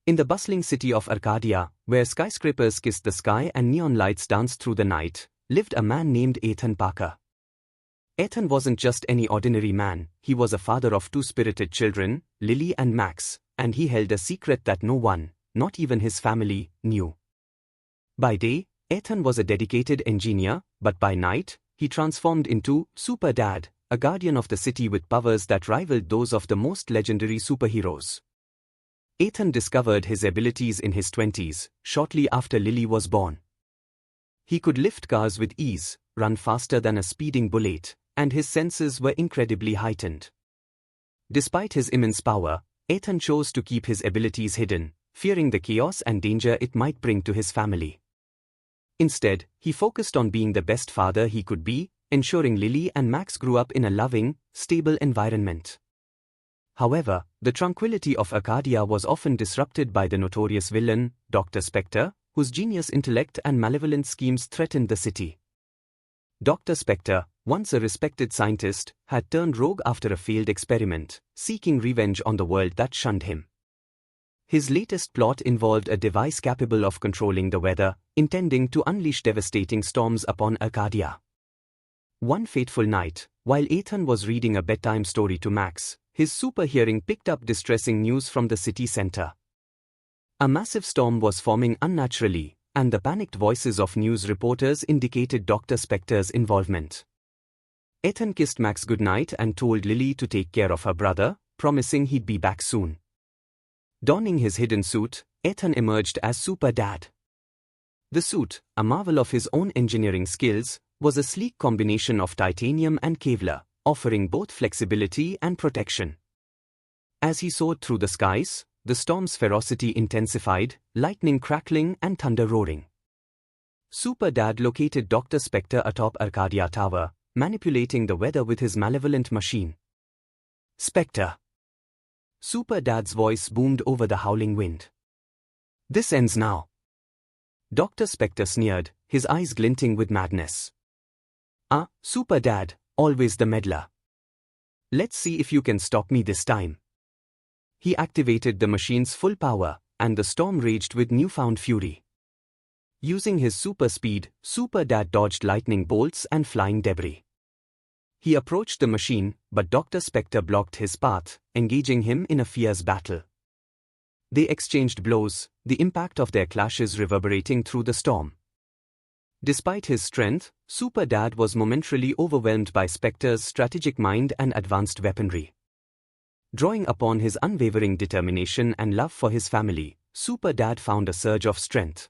In the bustling city of Arcadia, where skyscrapers kissed the sky and neon lights danced through the night, lived a man named Ethan Parker. Ethan wasn't just any ordinary man, he was a father of two spirited children, Lily and Max, and he held a secret that no one, not even his family, knew. By day, Ethan was a dedicated engineer, but by night, he transformed into Super Dad, a guardian of the city with powers that rivaled those of the most legendary superheroes. Ethan discovered his abilities in his 20s, shortly after Lily was born. He could lift cars with ease, run faster than a speeding bullet, and his senses were incredibly heightened. Despite his immense power, Ethan chose to keep his abilities hidden, fearing the chaos and danger it might bring to his family. Instead, he focused on being the best father he could be, ensuring Lily and Max grew up in a loving, stable environment. However, the tranquility of Arcadia was often disrupted by the notorious villain, Dr. Spectre, whose genius intellect and malevolent schemes threatened the city. Dr. Spectre, once a respected scientist, had turned rogue after a failed experiment, seeking revenge on the world that shunned him. His latest plot involved a device capable of controlling the weather, intending to unleash devastating storms upon Arcadia. One fateful night, while Ethan was reading a bedtime story to Max, his super hearing picked up distressing news from the city center. A massive storm was forming unnaturally, and the panicked voices of news reporters indicated Dr. Spectre's involvement. Ethan kissed Max goodnight and told Lily to take care of her brother, promising he'd be back soon. Donning his hidden suit, Ethan emerged as Super Dad. The suit, a marvel of his own engineering skills, was a sleek combination of titanium and Kevlar, offering both flexibility and protection. As he soared through the skies, the storm's ferocity intensified, lightning crackling and thunder roaring. Super Dad located Dr. Spectre atop Arcadia Tower, manipulating the weather with his malevolent machine. Spectre! Super Dad's voice boomed over the howling wind. This ends now. Dr. Spectre sneered, his eyes glinting with madness. Ah, Super Dad, always the meddler. Let's see if you can stop me this time. He activated the machine's full power, and the storm raged with newfound fury. Using his super speed, Super Dad dodged lightning bolts and flying debris. He approached the machine, but Dr. Spectre blocked his path, engaging him in a fierce battle. They exchanged blows, the impact of their clashes reverberating through the storm. Despite his strength, Super Dad was momentarily overwhelmed by Spectre's strategic mind and advanced weaponry. Drawing upon his unwavering determination and love for his family, Super Dad found a surge of strength.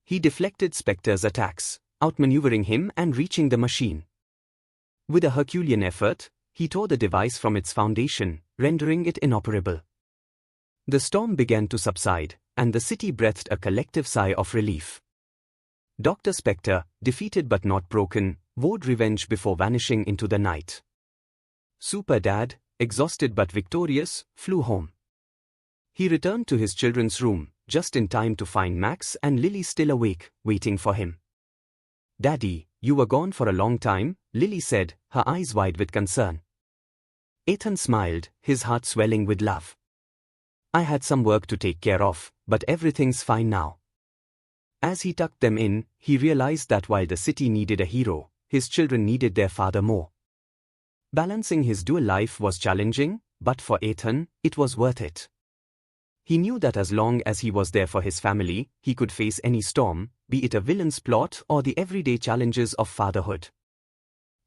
He deflected Spectre's attacks, outmaneuvering him and reaching the machine. With a Herculean effort, he tore the device from its foundation, rendering it inoperable. The storm began to subside, and the city breathed a collective sigh of relief. Dr. Spectre, defeated but not broken, vowed revenge before vanishing into the night. Super Dad, exhausted but victorious, flew home. He returned to his children's room, just in time to find Max and Lily still awake, waiting for him. "Daddy, you were gone for a long time," Lily said, her eyes wide with concern. Ethan smiled, his heart swelling with love. "I had some work to take care of, but everything's fine now." As he tucked them in, he realized that while the city needed a hero, his children needed their father more. Balancing his dual life was challenging, but for Ethan, it was worth it. He knew that as long as he was there for his family, he could face any storm, be it a villain's plot or the everyday challenges of fatherhood.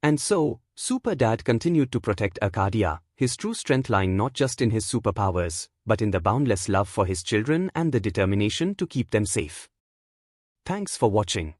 And so, Super Dad continued to protect Arcadia, his true strength lying not just in his superpowers, but in the boundless love for his children and the determination to keep them safe. Thanks for watching.